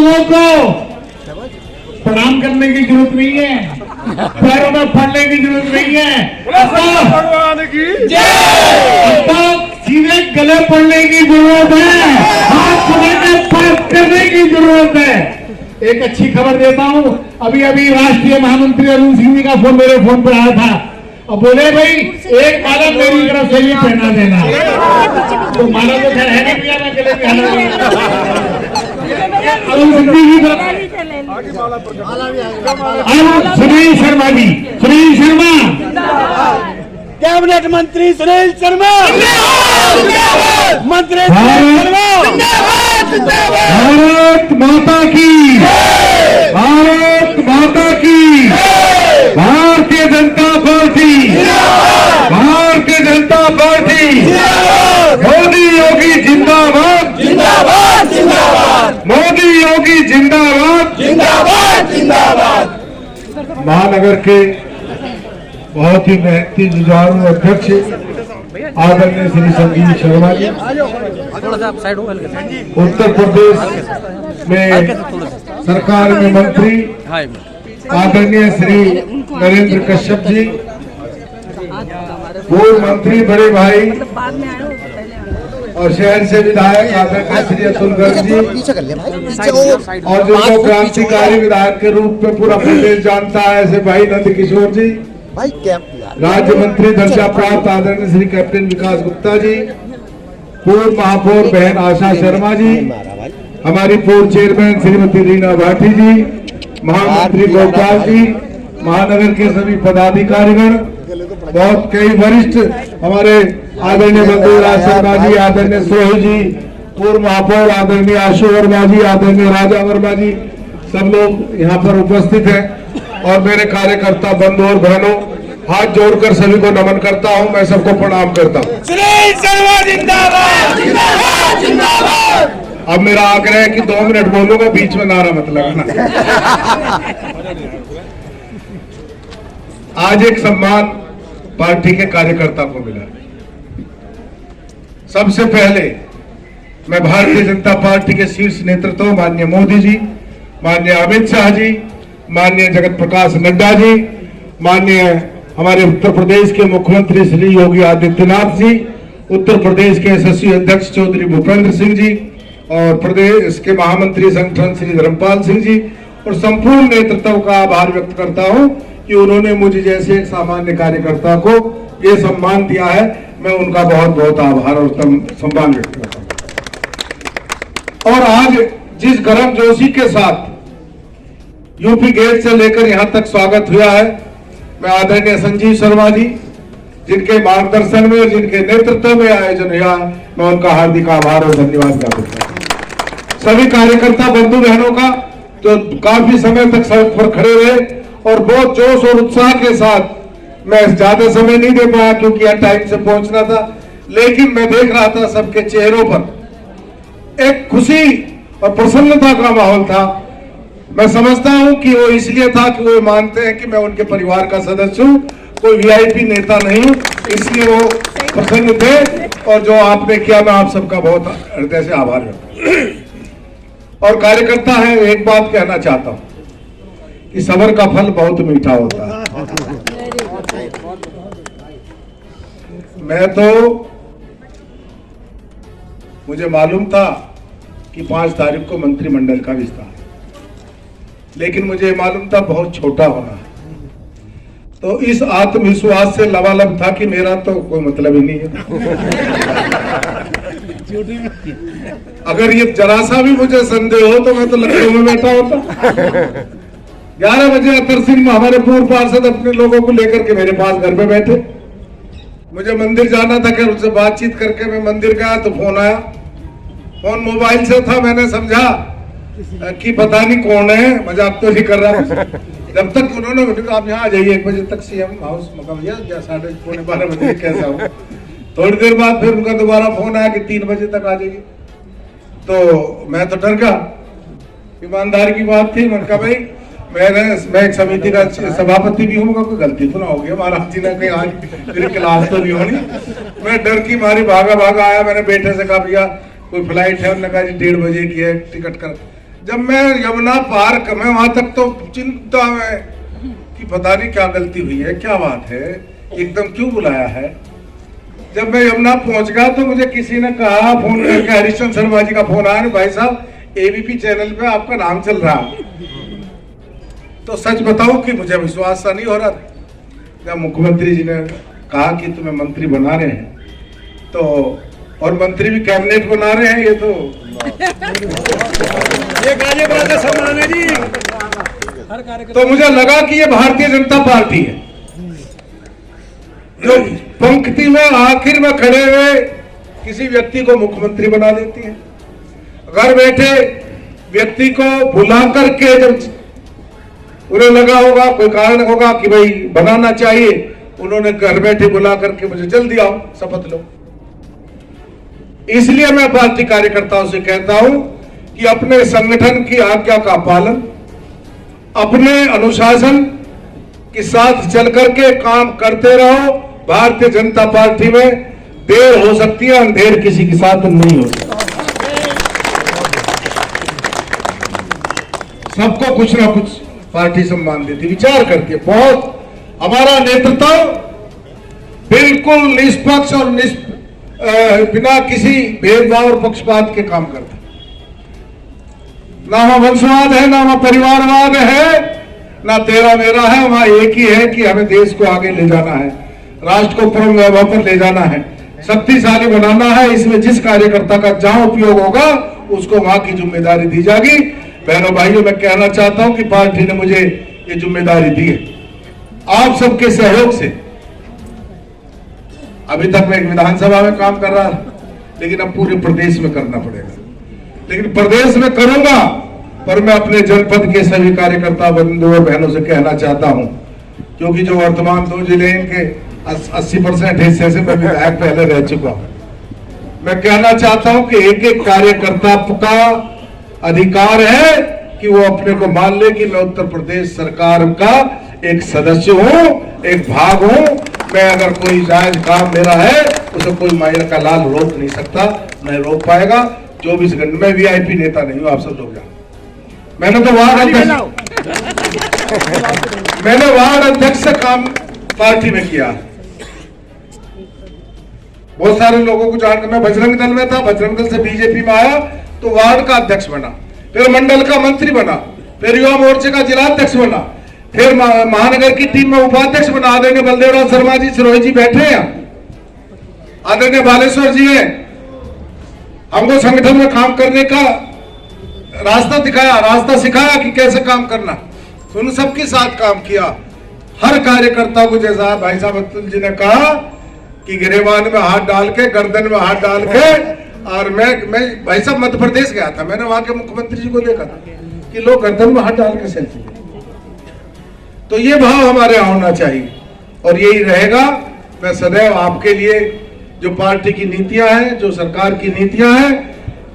लोगों को प्रणाम करने की जरूरत नहीं है, पैरों में पड़ने की जरूरत नहीं है, भगवान की तो सीधे गले पड़ने की जरूरत है, हाथ पकड़ने पर करने की जरूरत है। एक अच्छी खबर देता हूं, अभी अभी राष्ट्रीय महामंत्री अरुण सिंह जी का फोन मेरे फोन पर आया था और बोले भाई एक माला मेरी तरफ से भी पहना देना। तो माला तो खैर है नहीं भैया, मैं गले में अरुण सिंह जी की तरफ। सुनील शर्मा जी, सुनील शर्मा, कैबिनेट मंत्री सुनील शर्मा, मंत्री भारत माता की, भारत माता की, भारतीय जनता पार्टी, भारतीय जनता पार्टी, मोदी योगी जिंदाबाद, जिंदाबाद जिंदाबाद, मोदी योगी जिंदाबाद, जिंदाबाद जिंदाबाद। महानगर के बहुत ही मेहनती जुझारू अध्यक्ष आदरणीय श्री संजीव शर्मा जी, उत्तर प्रदेश में सरकार में मंत्री आदरणीय श्री नरेंद्र कश्यप जी, पूर्व मंत्री बड़े भाई और शहर से विधायक आदरणीय श्री अतुल गर्ग जी, और जिनको क्रांतिकारी विधायक के रूप में पूरा प्रदेश जानता है ऐसे भाई नंद किशोर जी, राज्य मंत्री दर्जा प्राप्त आदरणीय श्री कैप्टन विकास गुप्ता जी, पूर्व महापौर बहन आशा शर्मा जी, हमारी पूर्व चेयरमैन श्रीमती रीना भाटी जी, महामंत्री गोपाल जी, महानगर के सभी पदाधिकारीगण, बहुत कई वरिष्ठ हमारे आदरणीय बंधुराज शर्मा जी, आदरणीय सोहेल जी, पूर्व महापौर आदरणीय आशु वर्मा जी, आदरणीय राजा वर्मा जी, सब लोग यहाँ पर उपस्थित हैं और मेरे कार्यकर्ता बंधु और बहनों, हाथ जोड़कर सभी को नमन करता हूं, मैं सबको प्रणाम करता हूं। सुनील शर्मा जिंदाबाद, जिंदाबाद जिंदाबाद। अब मेरा आग्रह है कि 2 मिनट बोलूंगा, बीच में नारा मत लगाना। आज एक सम्मान पार्टी के कार्यकर्ता को मिला। सबसे पहले मैं भारतीय जनता पार्टी के शीर्ष नेतृत्व माननीय मोदी जी, माननीय अमित शाह जी, माननीय जगत प्रकाश नड्डा जी, माननीय हमारे उत्तर प्रदेश के मुख्यमंत्री श्री योगी आदित्यनाथ जी, उत्तर प्रदेश के यशस्वी अध्यक्ष चौधरी भूपेंद्र सिंह जी और प्रदेश के महामंत्री संगठन श्री धर्मपाल सिंह जी और संपूर्ण नेतृत्व का आभार व्यक्त करता हूं कि उन्होंने मुझे जैसे एक सामान्य कार्यकर्ता को ये सम्मान दिया है। मैं उनका बहुत बहुत आभार और सम्मान व्यक्त करता हूं। और आज जिस गर्मजोशी के साथ यूपी गेट से लेकर यहां तक स्वागत हुआ है, मैं आदरणीय संजीव शर्मा जी, जिनके मार्गदर्शन में, जिनके नेतृत्व में आयोजन हुआ, मैं उनका हार्दिक आभार और धन्यवाद ज्ञापित करता हूं। सभी कार्यकर्ता बंधु बहनों का जो काफी समय तक सड़क पर खड़े रहे और बहुत जोश और उत्साह के साथ, मैं ज्यादा समय नहीं दे पाया क्योंकि यह टाइम से पहुंचना था, लेकिन मैं देख रहा था सबके चेहरों पर एक खुशी और प्रसन्नता का माहौल था। मैं समझता हूं कि वो इसलिए था कि वो मानते हैं कि मैं उनके परिवार का सदस्य हूं, कोई वीआईपी नेता नहीं हूं, इसलिए वो प्रसन्न थे। और जो आपने किया, मैं आप सबका बहुत हृदय से आभार व्यक्त। और कार्यकर्ता है, एक बात कहना चाहता हूं कि सब्र का फल बहुत मीठा होता है। मैं तो, मुझे मालूम था कि 5 तारीख को मंत्रिमंडल का विस्तार, लेकिन मुझे मालूम था बहुत छोटा होना है। तो इस आत्मविश्वास से लबालब था कि मेरा तो कोई मतलब ही नहीं है। अगर ये जरा सा भी मुझे संदेह हो तो मैं तो लखनऊ में बैठा होता। 11 बजे अतर सिंह हमारे पूर्व पार्षद अपने लोगों को लेकर के मेरे पास घर पे बैठे। मुझे मंदिर जाना था, खैर उससे बातचीत करके मैं मंदिर गया तो फोन आया। फोन मोबाइल से था, मैंने समझा कि पता नहीं कौन है, मजाक तो नहीं कर रहा। जब तक उन्होंने आप यहाँ आ जाइए 1 बजे तक सीएम हाउस, मगर भैया 12:30 बजे कैसा हो। थोड़ी देर बाद फिर उनका दोबारा फोन आया कि 3 बजे तक आ जाइए। तो मैं तो डर गया, ईमानदारी की बात थी। मैंने कहा भाई मैं एक समिति का सभापति भी हूँ, कोई गलती तो ना होगी महाराज जी ने, कहीं आज मेरी क्लास तो नहीं होनी। मैं डर की मारी भागा आया। मैंने बेटे से कहा भैया कोई फ्लाइट है, उन्होंने कहा जी 1:30 बजे की है, टिकट कर। जब मैं यमुना पार मैं वहां तक तो चिंता में कि पता नहीं क्या गलती हुई है, क्या बात है, एकदम क्यों बुलाया है। जब मैं यमुना पहुंच गया तो मुझे किसी ने कहा फोन करके, हरिश्चंद्र शर्मा जी का फोन आया, भाई साहब एबीपी चैनल पे आपका नाम चल रहा। तो सच बताऊं कि मुझे विश्वास सा नहीं हो रहा था। जब मुख्यमंत्री जी ने कहा कि तुम्हें मंत्री बना रहे हैं, तो और मंत्री भी कैबिनेट बना रहे हैं, ये तो सम्मान है जी। तो मुझे लगा कि ये भारतीय जनता पार्टी है जो पंक्ति में आखिर में खड़े हुए किसी व्यक्ति को मुख्यमंत्री बना देती है। घर बैठे व्यक्ति को बुला करके जब उन्हें लगा होगा, कोई कारण होगा कि भाई बनाना चाहिए, उन्होंने घर बैठे बुला करके मुझे जल्दी आओ शपथ लो। इसलिए मैं पार्टी कार्यकर्ताओं से कहता हूं कि अपने संगठन की आज्ञा का पालन, अपने अनुशासन के साथ चल करके काम करते रहो। भारतीय जनता पार्टी में देर हो सकती है, अंधेर किसी के साथ नहीं हो सकता। सबको कुछ ना कुछ पार्टी सम्मान देती, विचार करके बहुत हमारा नेतृत्व बिल्कुल निष्पक्ष और बिना किसी भेदभाव और पक्षपात के काम करता। ना वहां वंशवाद है, ना वहां परिवारवाद है, ना तेरा मेरा है। वहां एक ही है कि हमें देश को आगे ले जाना है, राष्ट्र को परम वैभव पर ले जाना है, शक्तिशाली बनाना है। इसमें जिस कार्यकर्ता का जहां उपयोग होगा उसको वहां की जिम्मेदारी दी जाएगी। बहनों भाइयों, मैं कहना चाहता हूं कि पार्टी ने मुझे ये जिम्मेदारी दी है आप सबके सहयोग से। अभी तक मैं एक विधानसभा में काम कर रहा था, लेकिन अब पूरे प्रदेश में करना पड़ेगा। लेकिन प्रदेश में करूंगा, पर मैं अपने जनपद के सभी कार्यकर्ता बंधु और बहनों से कहना चाहता हूं, क्योंकि जो वर्तमान 2 जिले इनके 80% हिस्से से मैं विधायक पहले रह चुका हूं। मैं कहना चाहता हूं कि एक एक कार्यकर्ता का अधिकार है कि वो अपने को मान ले कि मैं उत्तर प्रदेश सरकार का एक सदस्य हूं, एक भाग हूं। मैं अगर कोई जायज काम मेरा है उसे कोई मायने का लाल रोक नहीं सकता, नहीं रोक पाएगा। 24 घंटे में वीआईपी नेता नहीं हूं, आप सब लोग जानो। मैंने वार्ड अध्यक्ष से काम पार्टी में किया। बहुत सारे लोगों को जानकर, मैं बजरंग दल में था, बजरंग दल से बीजेपी में आया तो वार्ड का अध्यक्ष बना, फिर मंडल का मंत्री बना, फिर युवा मोर्चे का जिलाध्यक्ष बना, फिर महानगर की टीम में उपाध्यक्ष बना। आदरणीय बलदेवराव शर्मा जी, सिरोही जी बैठे हैं, आदरणीय बालेश्वर जी हैं, हमको संगठन में काम करने का रास्ता दिखाया, रास्ता सिखाया कि कैसे काम करना। उन सबके साथ काम किया, हर कार्यकर्ता को, जैसा भाई साहब अतुल जी ने कहा कि गिरेबान में हाथ डाल के, गर्दन में हाथ डाल के। और मैं भाई साहब मध्य प्रदेश गया था, मैंने वहां के मुख्यमंत्री जी को देखा था कि लोग गर्दन में हाथ डाल के सेल्फी लेते। तो ये भाव हमारे यहाँ होना चाहिए और यही रहेगा। मैं सदैव आपके लिए जो पार्टी की नीतियां हैं, जो सरकार की नीतियां हैं,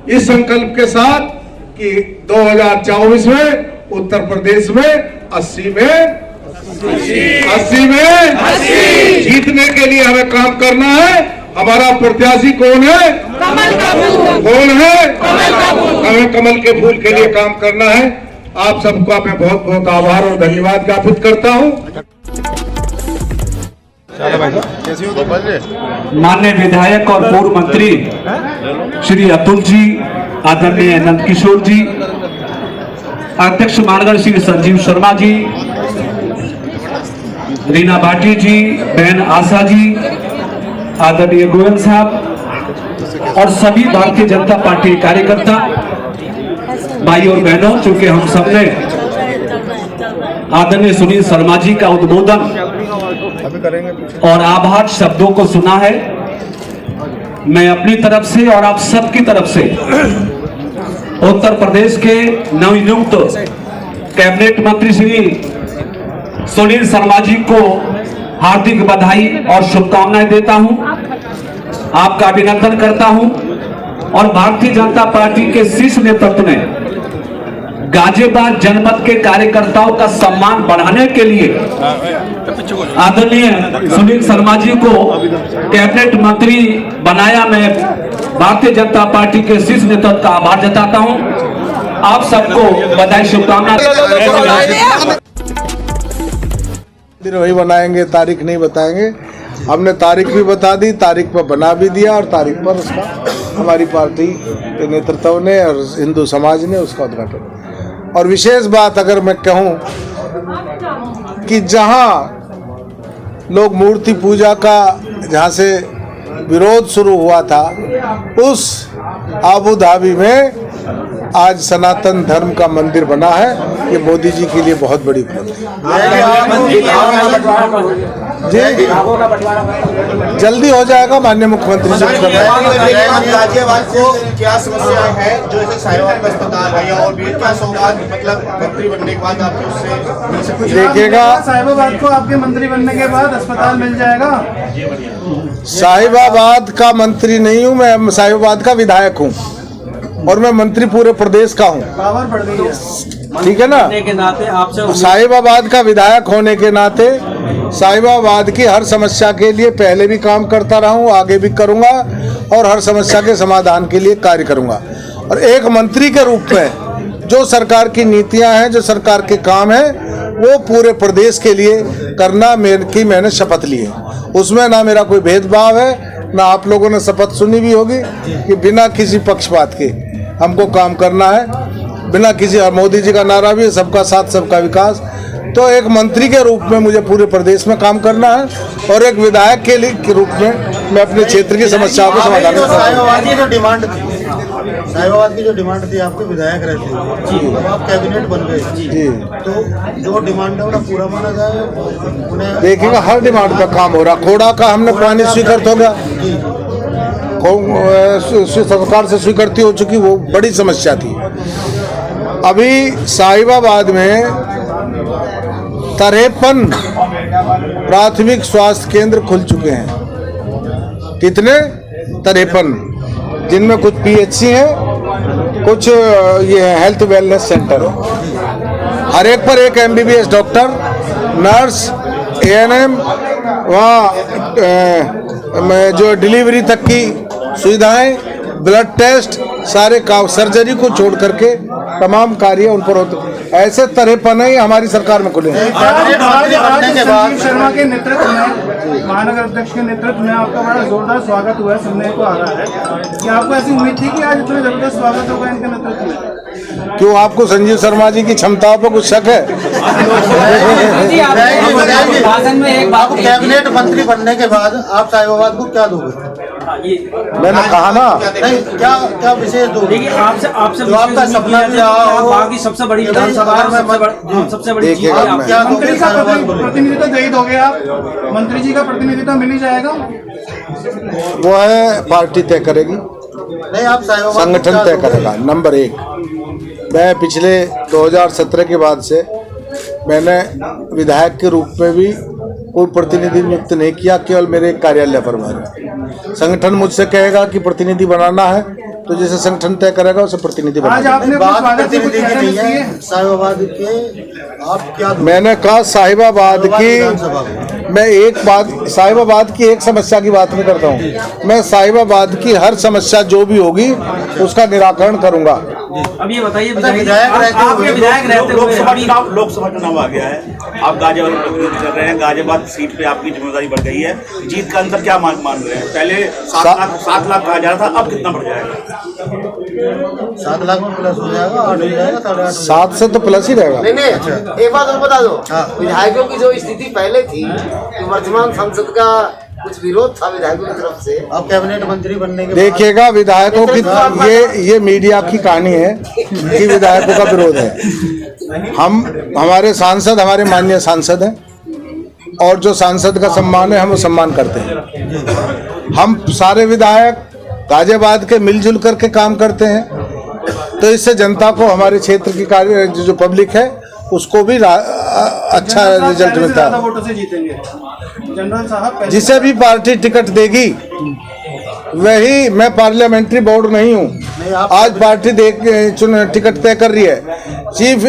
इस संकल्प के साथ कि 2024 में उत्तर प्रदेश में 80 में जीतने के लिए हमें काम करना है। हमारा प्रत्याशी कौन है? कौन है? हमें कमल के फूल के लिए काम करना है। आप सबका मैं बहुत बहुत आभार और धन्यवाद ज्ञापित करता हूं। माननीय विधायक और पूर्व मंत्री श्री अतुल जी, आदरणीय नंदकिशोर जी, अध्यक्ष मानगढ़ श्री संजीव शर्मा जी, रीना भाटी जी, बहन आशा जी, आदरणीय गोयल साहब और सभी भारतीय जनता पार्टी कार्यकर्ता भाई और बहनों, चूंकि हम सबने आदरणीय सुनील शर्मा जी का उद्बोधन और आभार शब्दों को सुना है, मैं अपनी तरफ से और आप सबकी तरफ से उत्तर प्रदेश के नवनियुक्त कैबिनेट मंत्री श्री सुनील शर्मा जी को हार्दिक बधाई और शुभकामनाएं देता हूं, आपका अभिनंदन करता हूं और भारतीय जनता पार्टी के शीर्ष नेतृत्व ने गाजियाबाद जनपद के कार्यकर्ताओं का सम्मान बढ़ाने के लिए आदरणीय सुनील शर्मा जी को कैबिनेट मंत्री बनाया। मैं भारतीय जनता पार्टी के शीर्ष नेतृत्व का आभार जताता हूं। आप सबको बधाई शुभकामनाएं। वही बनाएंगे, तारीख नहीं बताएंगे। हमने तारीख भी बता दी, तारीख पर बना भी दिया और तारीख पर उसका हमारी पार्टी के नेतृत्व ने और हिंदू समाज ने उसका उद्घाटन। और विशेष बात अगर मैं कहूं कि जहां लोग मूर्ति पूजा का जहां से विरोध शुरू हुआ था, उस आबू धाबी में आज सनातन धर्म का मंदिर बना है। ये मोदी जी के लिए बहुत बड़ी उपलब्धि जी। जल्दी हो जाएगा, माननीय मुख्यमंत्री जी। गाजियाबाद को क्या समस्या है जो ऐसे साहिवाल का अस्पताल है और भी क्या सौगात, मतलब मंत्री बनने के बाद आपको उससे देखिएगा, साहिबाबाद को आपके मंत्री बनने के बाद अस्पताल मिल जाएगा। साहिबाबाद का मंत्री नहीं हूँ मैं, साहिबाबाद का विधायक हूँ और मैं मंत्री पूरे प्रदेश का हूँ। पावर बढ़ गई है, ठीक है ना। के नाते आपसे साहिबाबाद का विधायक होने के नाते साहिबाबाद की हर समस्या के लिए पहले भी काम करता रहा हूँ, आगे भी करूँगा और हर समस्या के समाधान के लिए कार्य करूँगा। और एक मंत्री के रूप में जो सरकार की नीतियाँ हैं, जो सरकार के काम हैं, वो पूरे प्रदेश के लिए करना मैंने शपथ ली है। उसमें ना मेरा कोई भेदभाव है, ना आप लोगों ने शपथ सुनी भी होगी कि बिना किसी पक्षपात के हमको काम करना है, बिना किसी। और मोदी जी का नारा भी है, सबका साथ सबका विकास। तो एक मंत्री के रूप में मुझे पूरे प्रदेश में काम करना है और एक विधायक के रूप में मैं अपने क्षेत्र की समस्याओं को समाधान करूँगा। साहिबाबाद की जो डिमांड थी, साहिबाबाद की जो डिमांड थी, आपके विधायक रहते हैं, जब आप कैबिनेट बन गए जी, तो जो डिमांड है उन्हें पूरा माना जाए उन्हें। देखिएगा, हर डिमांड पे काम हो रहा। खोड़ा का हमने पानी स्वीकृत हो गया, सरकार से स्वीकृति हो चुकी, वो बड़ी समस्या थी। अभी साहिबाबाद में 53 प्राथमिक स्वास्थ्य केंद्र खुल चुके हैं। कितने? 53, जिनमें कुछ पीएचसी हैं, कुछ ये हेल्थ वेलनेस सेंटर है। हर एक पर एक एमबीबीएस डॉक्टर, नर्स, एएनएम, वहाँ जो डिलीवरी तक की सुविधाएं, ब्लड टेस्ट, सारे सर्जरी को छोड़ करके तमाम कार्य उन पर होते। ऐसे 53 ही हमारी सरकार में खुले हैं। संजीव शर्मा के नेतृत्व में, महानगर अध्यक्ष के नेतृत्व में आपका बड़ा जोरदार स्वागत हुआ है, सुनने को आ रहा है कि आपको ऐसी उम्मीद थी कि आज इतना जबरदस्त स्वागत होगा इनके नेतृत्व में? क्यों, आपको संजीव शर्मा जी की क्षमताओं पर कुछ शक है? आपको कैबिनेट मंत्री बनने के बाद आप साहिबाबाद को क्या दोगे? मैंने कहा ना, नहीं, क्या विशेष दोगे? आपसे जो आपका सपना भी रहा हो, बाकी सबसे बड़ी विधानसभा, सबसे बड़ी चीज देखिएगा, है। क्या मंत्री दोगे का साहिबाबाद को? प्रतिनिधित्व दे ही दोगे आप? मंत्री जी का प्रतिनिधित्व मिल ही जाएगा? वो है पार्टी तय करेगी, नहीं, आप साहिबाबाद को संगठन क्या तय दोगे? करेगा। नंबर 1, मैं पिछले 2017 के बाद से मैंने विधायक के रूप में भी कोई प्रतिनिधि नियुक्त नहीं किया, केवल मेरे कार्यालय पर बना। संगठन मुझसे कहेगा कि प्रतिनिधि बनाना है, तो जैसे संगठन तय करेगा उसे प्रतिनिधि आज बनाना। आपने अपने बात स्वागत से कुछ प्रतिनिधि कहना की नहीं चाहिए? है, साहिबाबाद के आप क्या दोगे? मैंने कहा साहिबाबाद विधानसभा की, मैं एक बात, साहिबाबाद की एक समस्या की बात नहीं करता हूँ, मैं साहिबाबाद की हर समस्या जो भी होगी उसका निराकरण करूंगा। अब ये बताइए, विधायक रहते हुए- आपके विधायक रहते हुए लोकसभा चुनाव आ गया है, आप गाजियाबाद में प्रतिनिधित्व कर रहे हैं, गाजियाबाद सीट पे आपकी जिम्मेदारी बढ़ गई है, जीत का अंतर क्या मान रहे हैं? पहले 7 लाख कहा जा रहा था, अब कितना बढ़ जाएगा? 7 लाख में प्लस हो जाएगा, 8 हो जाएगा, 8.5। 7 से तो प्लस ही रहेगा। नहीं, एक बात और बता दो, विधायकों की जो स्थिति पहले थी कि वर्तमान संसद का कुछ विरोध था विधायकों की तरफ से, आप कैबिनेट मंत्री बनने के बाद देखिएगा, विधायकों की ये मीडिया की कहानी है कि विधायकों का विरोध है। हमारे सांसद, हमारे माननीय सांसद हैं और जो सांसद का सम्मान है हम वो सम्मान करते हैं। हम सारे विधायक गाजियाबाद के मिलजुल करके काम करते हैं, तो इससे जनता को, हमारे क्षेत्र की कार्य जो पब्लिक है उसको भी अच्छा रिजल्ट मिलता है। वोटों से जीतेंगे जनरल साहब। जिसे भी पार्टी टिकट देगी वही, मैं पार्लियामेंट्री बोर्ड नहीं हूँ। आज पार्टी टिकट तय कर रही है। चीफ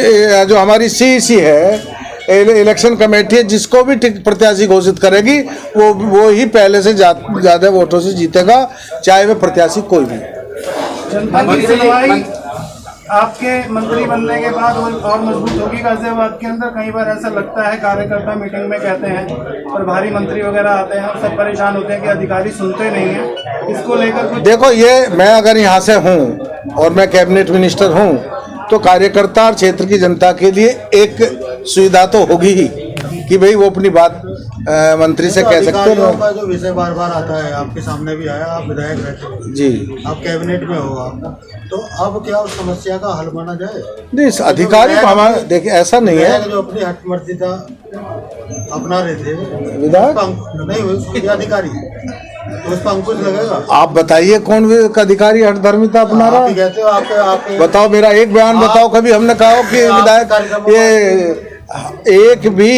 जो हमारी सीईसी है, इलेक्शन कमेटी है, जिसको भी प्रत्याशी घोषित करेगी वो ही पहले से ज्यादा वोटों से जीतेगा, चाहे वह प्रत्याशी कोई भी। जनता की सुनवाई आपके मंत्री बनने के बाद और मजबूत होगी गाजियाबाद के अंदर। कई बार ऐसा लगता है, कार्यकर्ता मीटिंग में कहते हैं, प्रभारी मंत्री वगैरह आते हैं, सब परेशान होते हैं कि अधिकारी सुनते नहीं हैं। इसको लेकर कुछ देखो, ये मैं अगर यहाँ से हूँ और मैं कैबिनेट मिनिस्टर हूँ तो कार्यकर्ता और क्षेत्र की जनता के लिए एक सुविधा तो होगी ही कि भाई वो अपनी बात मंत्री से कह सकते अधिकारियों हो। का जो विषय बार बार आता है, आपके सामने भी आया, आप विधायक रहते जी, आप कैबिनेट में हो आप, तो अब क्या उस समस्या का हल माना जाए? नहीं, अधिकारी हमारा देखिए ऐसा नहीं है। विधायक जो अपनी हठमर्जिता अपना रहे थे, विधायक नहीं उसके अधिकारी, तो उस पर अंकुश लगेगा? आप बताइए कौन अधिकारी हठधर्मिता अपना रहा आप ही है? कहते हो आपके बताओ, मेरा एक बयान बताओ कभी हमने कहा हो कि विधायक ये एक भी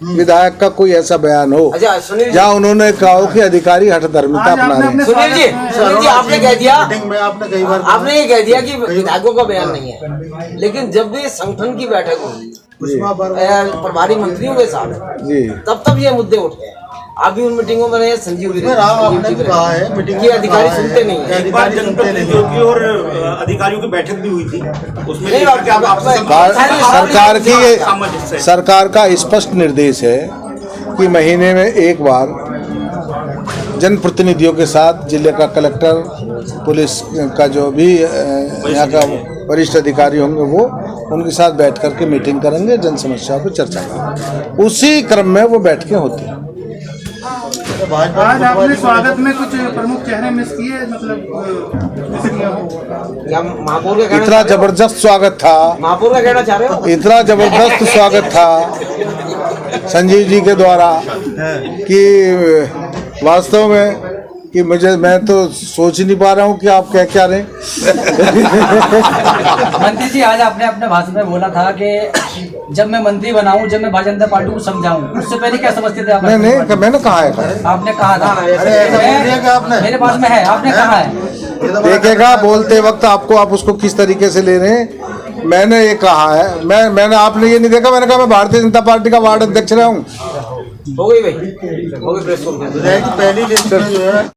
विधायक का कोई ऐसा बयान हो अच्छा सुनील जहाँ उन्होंने कहा हो कि अधिकारी हठधर्मिता आज अपना आपने रहे हैं। अपने सुनील जी आपने कह दिया, मीटिंग में आपने कई बार आपने ये कह दिया कि विधायकों का बयान नहीं है, लेकिन जब भी संगठन की बैठक होगी उसमें बार प्रभारी मंत्रियों के साथ, जी, तब ये मुद्दे उठे हैं। आप भी उन मीटिंगों में रहे, संजीव भी आपने भी कहा है मीटिंग ये अधिकारी सुनते नहीं है। एक बार जनप्रतिनिधियों की और अधिकारियों की बैठक भी हुई थी, उसमें नहीं, लेकर के आप आपसे सरकार की ये सामंजस्य है। सरकार का स्पष्ट निर्देश है कि महीने में एक बार जनप्रतिनिधियों के साथ जिले का कलेक्टर, पुलिस का जो भी यहाँ का वरिष्ठ अधिकारी होंगे वो उनके साथ बैठ करके मीटिंग करेंगे, जन समस्याओं पर चर्चा करेंगे। उसी क्रम में वो बैठकें होती हैं। आज आपने स्वागत में कुछ प्रमुख चेहरे मिस किए, मतलब मिस किया हो? या महापौर का कहना इतना चाह रहे हो? जबरदस्त स्वागत था, महापौर का कहना चाह रहे हो? इतना जबरदस्त स्वागत था संजीव जी के द्वारा कि वास्तव में कि मैं तो सोच ही नहीं पा रहा हूँ कि आप क्या रहे हैं। मंत्री जी, आज आपने अपने भाषण में बोला था कि जब मैं मंत्री बनाऊं, जब मैं भारतीय जनता पार्टी को समझाऊं, उससे पहले क्या समझते थे आप? नहीं, मैंने कहा है, आपने कहा था, मेरे पास में है, आपने कहा है। देखेगा बोलते वक्त आपको, आप उसको किस तरीके से ले रहे हैं। मैंने ये कहा है, मैंने आपने ये नहीं देखा, मैंने कहा मैं भारतीय जनता पार्टी का वार्ड अध्यक्ष रहा हूँ। हो गई भाई, हो गई प्रेस कॉन्फ्रेंस। पहली लिस्ट में जो है